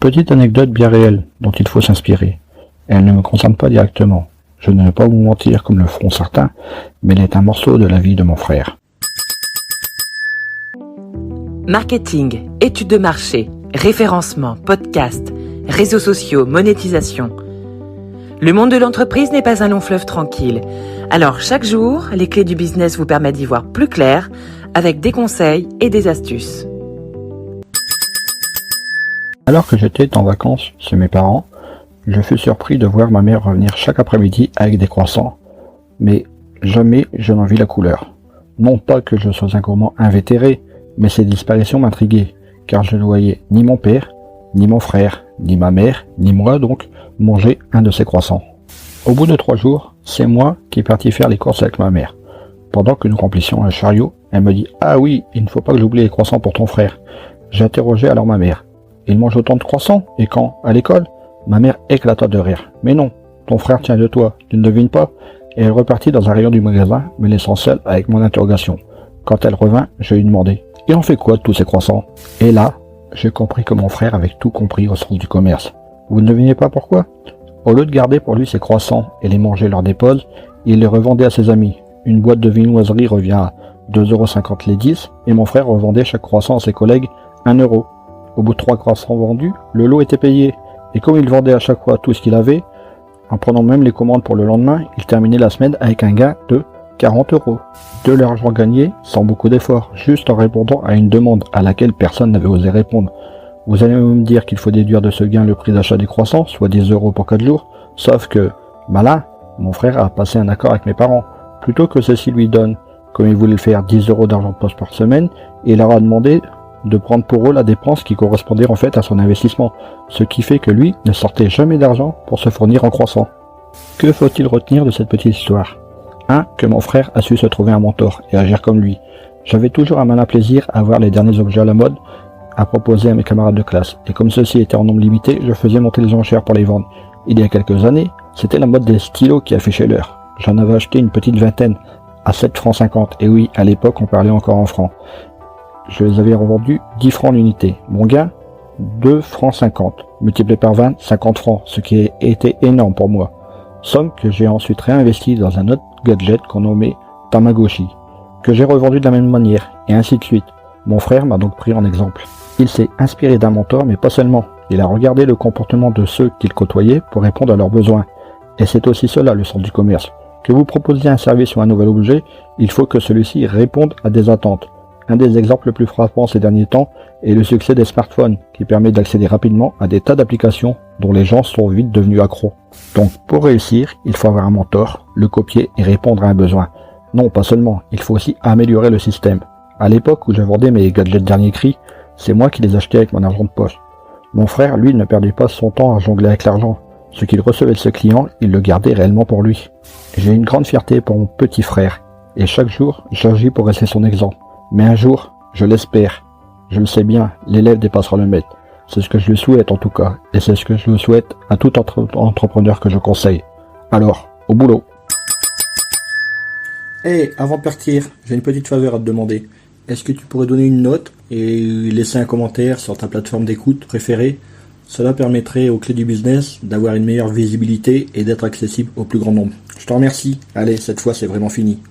Petite anecdote bien réelle dont il faut s'inspirer. Elle ne me concerne pas directement. Je ne vais pas vous mentir comme le feront certains, mais elle est un morceau de la vie de mon frère. Marketing, études de marché, référencement, podcast, réseaux sociaux, monétisation. Le monde de l'entreprise n'est pas un long fleuve tranquille. Alors chaque jour, les clés du business vous permettent d'y voir plus clair avec des conseils et des astuces. Alors que j'étais en vacances chez mes parents, je fus surpris de voir ma mère revenir chaque après-midi avec des croissants. Mais jamais je n'en vis la couleur. Non pas que je sois un gourmand invétéré, mais ces disparitions m'intriguaient, car je ne voyais ni mon père, ni mon frère, ni ma mère, ni moi donc, manger un de ces croissants. Au bout de 3 jours, c'est moi qui partis faire les courses avec ma mère. Pendant que nous remplissions un chariot, elle me dit « Ah oui, il ne faut pas que j'oublie les croissants pour ton frère. » J'interrogeai alors ma mère. « Il mange autant de croissants? Et quand? À l'école ?» Ma mère éclata de rire. « Mais non, ton frère tient de toi, tu ne devines pas ?» Et elle repartit dans un rayon du magasin, me laissant seule avec mon interrogation. Quand elle revint, je lui demandai « Et on fait quoi de tous ces croissants ?» Et là, j'ai compris que mon frère avait tout compris au sens du commerce. Vous ne devinez pas pourquoi? Au lieu de garder pour lui ses croissants et les manger lors des pauses, il les revendait à ses amis. Une boîte de viennoiserie revient à 2,50 € les 10, et mon frère revendait chaque croissant à ses collègues 1 €. Au bout de 3 croissants vendus, le lot était payé, et comme il vendait à chaque fois tout ce qu'il avait, en prenant même les commandes pour le lendemain, il terminait la semaine avec un gain de 40 €. De l'argent gagné sans beaucoup d'efforts, juste en répondant à une demande à laquelle personne n'avait osé répondre. Vous allez me dire qu'il faut déduire de ce gain le prix d'achat des croissants, soit 10 € pour 4 jours, sauf que, malin, mon frère a passé un accord avec mes parents. Plutôt que ceux-ci lui donnent, comme il voulait le faire, 10 € d'argent de poche par semaine, il leur a demandé de prendre pour eux la dépense qui correspondait en fait à son investissement, ce qui fait que lui ne sortait jamais d'argent pour se fournir en croissant. Que faut-il retenir de cette petite histoire? 1. Que mon frère a su se trouver un mentor et agir comme lui. J'avais toujours un malin plaisir à voir les derniers objets à la mode à proposer à mes camarades de classe, et comme ceux-ci étaient en nombre limité, je faisais monter les enchères pour les vendre. Il y a quelques années, c'était la mode des stylos qui affichait l'heure. J'en avais acheté une petite vingtaine à 7,50 €, et oui, à l'époque on parlait encore en francs. Je les avais revendus 10 francs l'unité. Mon gain, 2,50 francs, multiplié par 20, 50 francs, ce qui était énorme pour moi. Somme que j'ai ensuite réinvesti dans un autre gadget qu'on nommait Tamagotchi, que j'ai revendu de la même manière, et ainsi de suite. Mon frère m'a donc pris en exemple. Il s'est inspiré d'un mentor, mais pas seulement. Il a regardé le comportement de ceux qu'il côtoyait pour répondre à leurs besoins. Et c'est aussi cela le sens du commerce. Que vous proposiez un service ou un nouvel objet, il faut que celui-ci réponde à des attentes. Un des exemples les plus frappants ces derniers temps est le succès des smartphones, qui permet d'accéder rapidement à des tas d'applications dont les gens sont vite devenus accros. Donc pour réussir, il faut avoir un mentor, le copier et répondre à un besoin. Non, pas seulement, il faut aussi améliorer le système. À l'époque où je vendais mes gadgets dernier cri, c'est moi qui les achetais avec mon argent de poche. Mon frère, lui, ne perdait pas son temps à jongler avec l'argent. Ce qu'il recevait de ce client, il le gardait réellement pour lui. J'ai une grande fierté pour mon petit frère, et chaque jour, j'agis pour rester son exemple. Mais un jour, je l'espère, je le sais bien, l'élève dépassera le maître. C'est ce que je lui souhaite en tout cas, et c'est ce que je le souhaite à tout entrepreneur que je conseille. Alors, au boulot. Hey, avant de partir, j'ai une petite faveur à te demander. Est-ce que tu pourrais donner une note et laisser un commentaire sur ta plateforme d'écoute préférée? Cela permettrait aux clés du business d'avoir une meilleure visibilité et d'être accessible au plus grand nombre. Je te remercie. Allez, cette fois c'est vraiment fini.